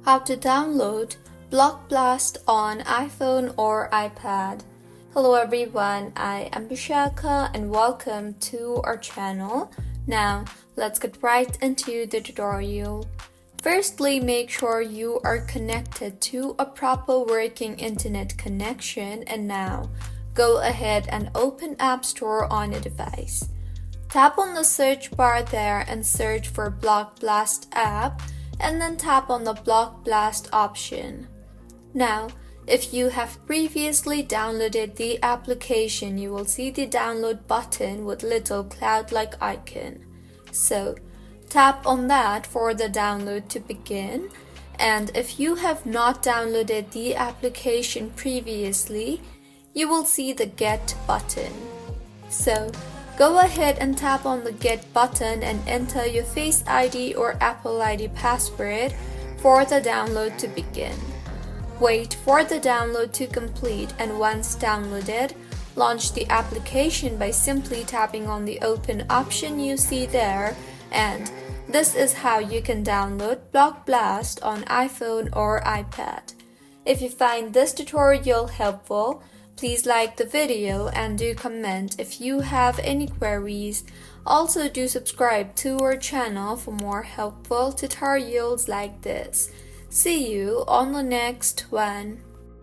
How to download Block Blast on iPhone or iPad. Hello everyone, I am Bishaka and welcome to our channel. Now, let's get right into the tutorial. Firstly, make sure you are connected to a proper working internet connection, and now go ahead and open App Store on your device. Tap on the search bar there and search for Block Blast app, and then tap on the Block Blast option. Now, if you have previously downloaded the application, you will see the download button with little cloud-like icon. So, tap on that for the download to begin. And if you have not downloaded the application previously, you will see the Get button. So, go ahead and tap on the Get button and enter your Face ID or Apple ID password for the download to begin. Wait for the download to complete, and once downloaded, launch the application by simply tapping on the Open option you see there, and this is how you can download Block Blast on iPhone or iPad. If you find this tutorial helpful, please like the video and do comment if you have any queries. Also do subscribe to our channel for more helpful tutorials like this. See you on the next one.